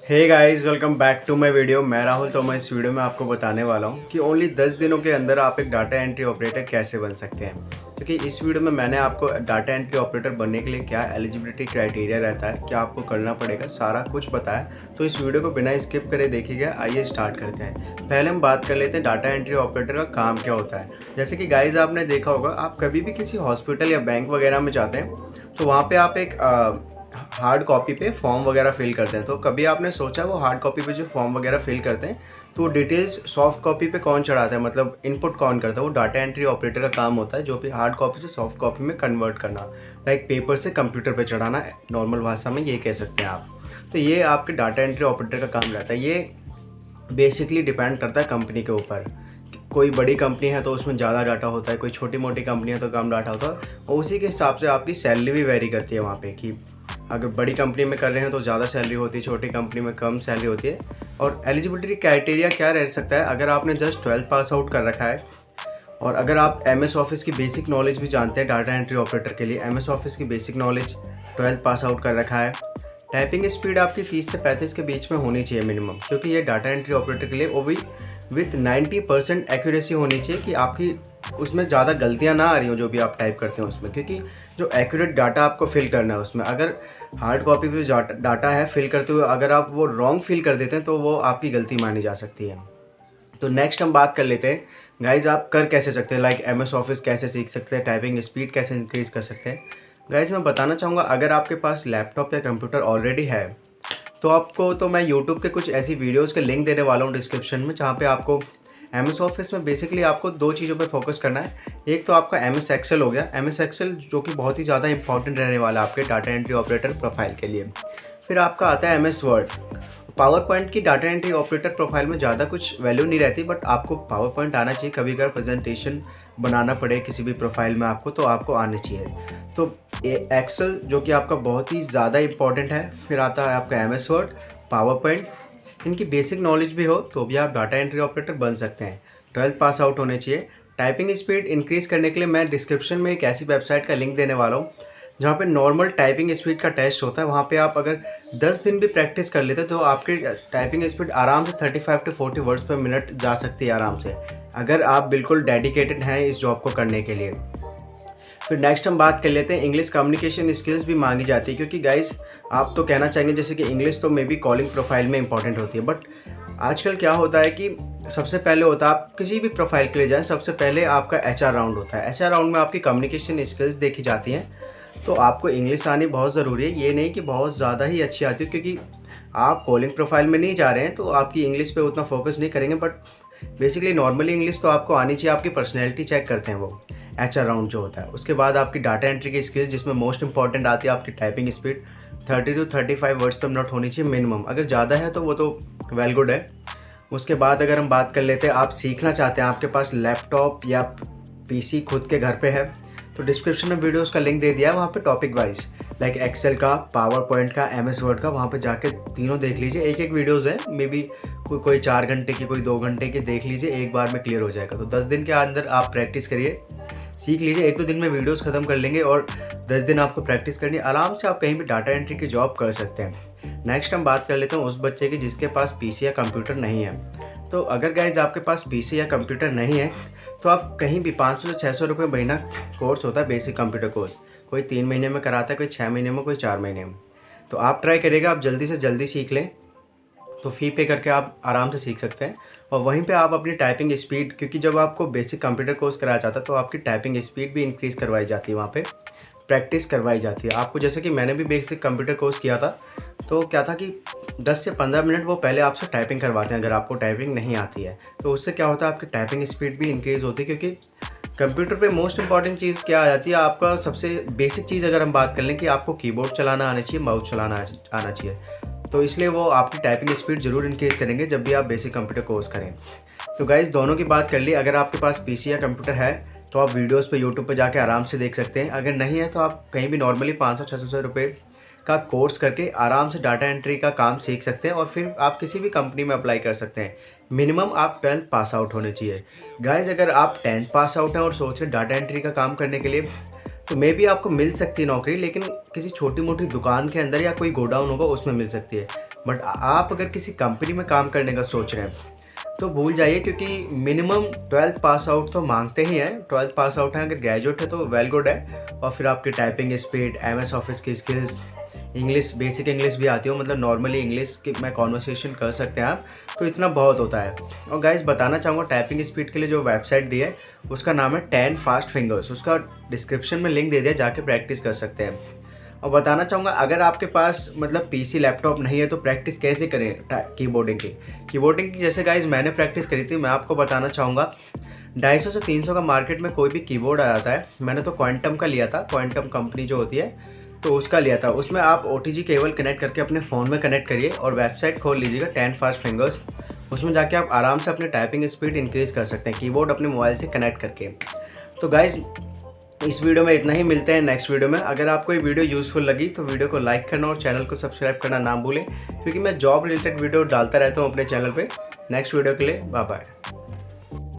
Hey guys, welcome back to my video. मैं राहुल। तो मैं इस वीडियो में आपको बताने वाला हूँ कि ओनली 10 दिनों के अंदर आप एक डाटा एंट्री ऑपरेटर कैसे बन सकते हैं। क्योंकि इस वीडियो में मैंने आपको डाटा एंट्री ऑपरेटर बनने के लिए क्या एलिजिबिलिटी क्राइटेरिया रहता है, क्या आपको करना पड़ेगा, सारा कुछ बताया। तो इस वीडियो को बिना स्किप करे देखिएगा। आइए स्टार्ट करते हैं। पहले हम बात कर लेते हैं डाटा एंट्री ऑपरेटर का काम क्या होता है। जैसे कि गाइज आपने देखा होगा, आप कभी भी किसी हॉस्पिटल या बैंक वगैरह में जाते हैं तो वहाँ पे आप एक हार्ड कॉपी पे फॉर्म वगैरह फिल करते हैं। तो कभी आपने सोचा वो हार्ड कॉपी पे जो फॉर्म वगैरह फिल करते हैं तो डिटेल्स सॉफ्ट कॉपी पे कौन चढ़ाता है, मतलब इनपुट कौन करता है? वो डाटा एंट्री ऑपरेटर का काम होता है, जो भी हार्ड कॉपी से सॉफ्ट कॉपी में कन्वर्ट करना, लाइक पेपर से कंप्यूटर पे चढ़ाना, नॉर्मल भाषा में ये कह सकते हैं आप। तो ये आपके डाटा एंट्री ऑपरेटर का काम रहता है। ये बेसिकली डिपेंड करता है कंपनी के ऊपर। कोई बड़ी कंपनी है तो उसमें ज़्यादा डाटा होता है, कोई छोटी मोटी कंपनी है तो कम डाटा होता है, और उसी के हिसाब से आपकी सैलरी भी वेरी करती है वहाँ पे। कि अगर बड़ी कंपनी में कर रहे हैं तो ज़्यादा सैलरी होती है, छोटी कंपनी में कम सैलरी होती है। और एलिजिबिलिटी क्राइटेरिया क्या रह सकता है? अगर आपने जस्ट 12th पास आउट कर रखा है और अगर आप MS ऑफिस की बेसिक नॉलेज भी जानते हैं, डाटा एंट्री ऑपरेटर के लिए MS ऑफिस की basic knowledge 12th pass out कर रखा है। टाइपिंग स्पीड आपकी 30 से 35 के बीच में होनी चाहिए मिनिमम, क्योंकि ये डाटा एंट्री ऑपरेटर के लिए वो भी विथ 90% एक्यूरेसी होनी चाहिए कि आपकी उसमें ज़्यादा गलतियां ना आ रही हो जो भी आप टाइप करते हैं उसमें। क्योंकि जो एक्यूरेट डाटा आपको फिल करना है उसमें, अगर हार्ड कॉपी पे डाटा है फिल करते हुए अगर आप वो रॉन्ग फिल कर देते हैं तो वो आपकी गलती मानी जा सकती है। तो नेक्स्ट हम बात कर लेते हैं गाइज आप कर कैसे सकते हैं, लाइक MS ऑफिस कैसे सीख सकते हैं, टाइपिंग स्पीड कैसे इंक्रीज़ कर सकते हैं। गाइज मैं बताना चाहूँगा, अगर आपके पास लैपटॉप या कंप्यूटर ऑलरेडी है तो आपको तो मैं यूट्यूब के कुछ ऐसी वीडियोस के लिंक देने वाला हूँ डिस्क्रिप्शन में, जहाँ पे आपको MS ऑफिस में बेसिकली आपको दो चीज़ों पे फोकस करना है। एक तो आपका MS एक्सेल हो गया, MS एक्सेल जो कि बहुत ही ज़्यादा इंपॉर्टेंट रहने वाला है आपके डाटा एंट्री ऑपरेटर प्रोफाइल के लिए। फिर आपका आता है MS वर्ड। पावर पॉइंट की डाटा एंट्री ऑपरेटर प्रोफाइल में ज़्यादा कुछ वैल्यू नहीं रहती, बट आपको पावर पॉइंट आना चाहिए। कभी अगर प्रेजेंटेशन बनाना पड़े किसी भी प्रोफाइल में आपको, तो आपको आना चाहिए। तो एक्सेल जो कि आपका बहुत ही ज़्यादा इंपॉर्टेंट है। फिर आता है आपका MS वर्ड, पावर पॉइंट। इनकी बेसिक नॉलेज भी हो तो भी आप डाटा एंट्री ऑपरेटर बन सकते हैं। 12th पास आउट होने चाहिए। टाइपिंग स्पीड इंक्रीज़ करने के लिए मैं डिस्क्रिप्शन में एक ऐसी वेबसाइट का लिंक देने वाला हूँ जहाँ पे नॉर्मल टाइपिंग स्पीड का टेस्ट होता है। वहाँ पे आप अगर 10 दिन भी प्रैक्टिस कर लेते तो आपकी टाइपिंग स्पीड आराम से 35 to 40 वर्ड्स पर मिनट जा सकती है आराम से, अगर आप बिल्कुल डेडिकेटेड हैं इस जॉब को करने के लिए। फिर नेक्स्ट हम बात कर लेते हैं, इंग्लिश कम्युनिकेशन स्किल्स भी मांगी जाती है। क्योंकि गाइज आप तो कहना चाहेंगे जैसे कि इंग्लिश तो मे बी कॉलिंग प्रोफाइल में इंपॉर्टेंट होती है, बट आजकल क्या होता है कि सबसे पहले होता है, आप किसी भी प्रोफाइल के लिए जाएं सबसे पहले आपका HR राउंड होता है। HR राउंड में आपकी कम्युनिकेशन स्किल्स देखी जाती हैं। तो आपको इंग्लिश आनी बहुत ज़रूरी है। ये नहीं कि बहुत ज़्यादा ही अच्छी आती है, क्योंकि आप कॉलिंग प्रोफाइल में नहीं जा रहे हैं तो आपकी इंग्लिश पे उतना फोकस नहीं करेंगे, बट बेसिकली नॉर्मली इंग्लिश तो आपको आनी चाहिए। आपकी पर्सनैलिटी चेक करते हैं वो HR राउंड जो होता है। उसके बाद आपकी डाटा एंट्री की स्किल्स, जिसमें मोस्ट इंपॉर्टेंट आती है आपकी टाइपिंग स्पीड 30 to 35 वर्ड्स पर मिनट होनी चाहिए मिनिमम। अगर ज़्यादा है तो वो तो वेल गुड है। उसके बाद अगर हम बात कर लेते हैं, आप सीखना चाहते हैं, आपके पास लैपटॉप या PC खुद के घर पे है, तो डिस्क्रिप्शन में वीडियोस का लिंक दे दिया है, वहाँ पे टॉपिक वाइज लाइक एक्सेल का, पावर पॉइंट का, MS वर्ड का, वहाँ पे जाके तीनों देख लीजिए। एक वीडियोस है, मे बी कोई 4 घंटे की, कोई 2 घंटे की, देख लीजिए, एक बार में क्लियर हो जाएगा। तो 10 दिन के अंदर आप प्रैक्टिस करिए, सीख लीजिए। 1-2 दिन में वीडियोस ख़त्म कर लेंगे और 10 दिन आपको प्रैक्टिस करनी है, आराम से आप कहीं भी डाटा एंट्री की जॉब कर सकते हैं। नेक्स्ट हम बात कर लेते हैं उस बच्चे की जिसके पास PC या कंप्यूटर नहीं है। तो अगर गाइज आपके पास PC या कंप्यूटर नहीं है तो आप कहीं भी 500 से 600 रुपये महीना कोर्स होता है बेसिक कंप्यूटर कोर्स। कोई 3 महीने में कराता है, कोई 6 महीने में, कोई 4 महीने में। तो आप ट्राई करिएगा, आप जल्दी से जल्दी सीख लें तो फ़ी पे करके आप आराम से सीख सकते हैं। और वहीं पे आप अपनी टाइपिंग स्पीड, क्योंकि जब आपको बेसिक कंप्यूटर कोर्स कराया जाता है तो आपकी टाइपिंग स्पीड भी इंक्रीज़ करवाई जाती है, वहाँ पे प्रैक्टिस करवाई जाती है आपको। जैसे कि मैंने भी बेसिक कंप्यूटर कोर्स किया था, तो क्या था कि 10 से 15 मिनट वो पहले आपसे टाइपिंग करवाते हैं अगर आपको टाइपिंग नहीं आती है। तो उससे क्या होता है, आपकी टाइपिंग स्पीड भी इंक्रीज़ होती है। क्योंकि कंप्यूटर पे मोस्ट इंपॉर्टेंट चीज़ क्या आ जाती है, आपका सबसे बेसिक चीज़ अगर हम बात कर लें कि आपको कीबोर्ड चलाना आना चाहिए, माउस चलाना आना चाहिए। तो इसलिए वो आपकी टाइपिंग स्पीड ज़रूर इंक्रीज़ करेंगे जब भी आप बेसिक कंप्यूटर कोर्स करें। तो गाइज़ दोनों की बात कर ली। अगर आपके पास PC या कंप्यूटर है तो आप वीडियोस पे यूट्यूब पे जाके आराम से देख सकते हैं। अगर नहीं है तो आप कहीं भी नॉर्मली 500-600 रुपये का कोर्स करके आराम से डाटा एंट्री का काम सीख सकते हैं और फिर आप किसी भी कंपनी में अप्लाई कर सकते हैं। मिनिमम आप 12th पास आउट होने चाहिए। गाइज़ अगर आप 10th पास आउट हैं और सोच रहे डाटा एंट्री का काम करने के लिए, तो मे बी आपको मिल सकती है नौकरी, लेकिन किसी छोटी मोटी दुकान के अंदर या कोई गोडाउन होगा उसमें मिल सकती है। बट आप अगर किसी कंपनी में काम करने का सोच रहे हैं तो भूल जाइए, क्योंकि मिनिमम 12th पास आउट तो मांगते ही हैं। 12th पास आउट है, अगर ग्रेजुएट है तो वेल गुड है, और फिर आपकी टाइपिंग स्पीड, MS ऑफिस की स्किल्स, इंग्लिश, बेसिक इंग्लिश भी आती हो, मतलब नॉर्मली इंग्लिश की में कॉन्वर्सेशन कर सकते हैं आप, तो इतना बहुत होता है। और गाइस बताना चाहूँगा टाइपिंग स्पीड के लिए जो वेबसाइट दी है उसका नाम है 10 फास्ट फिंगर्स, उसका डिस्क्रिप्शन में लिंक दे दिया, जाके प्रैक्टिस कर सकते हैं। और बताना चाहूँगा अगर आपके पास मतलब PC लैपटॉप नहीं है तो प्रैक्टिस कैसे करें कीबोर्डिंग की। जैसे गाइस मैंने प्रैक्टिस करी थी, मैं आपको बताना चाहूँगा 250 से 300 का मार्केट में कोई भी कीबोर्ड आ जाता है। मैंने तो क्वांटम का लिया था, क्वांटम कंपनी जो होती है तो उसका लिया था। उसमें आप OTG केबल कनेक्ट करके अपने फ़ोन में कनेक्ट करिए और वेबसाइट खोल लीजिएगा 10 फास्ट फिंगर्स। उसमें जाके आप आराम से अपने टाइपिंग स्पीड इंक्रीज़ कर सकते हैं कीबोर्ड अपने मोबाइल से कनेक्ट करके। तो गाइज़ इस वीडियो में इतना ही, मिलते हैं नेक्स्ट वीडियो में। अगर आपको ये वीडियो यूज़फुल लगी तो वीडियो को लाइक करना और चैनल को सब्सक्राइब करना ना भूलें, क्योंकि मैं जॉब रिलेटेड वीडियो डालता रहता हूँ अपने चैनल पे। नेक्स्ट वीडियो के लिए बाय बाय।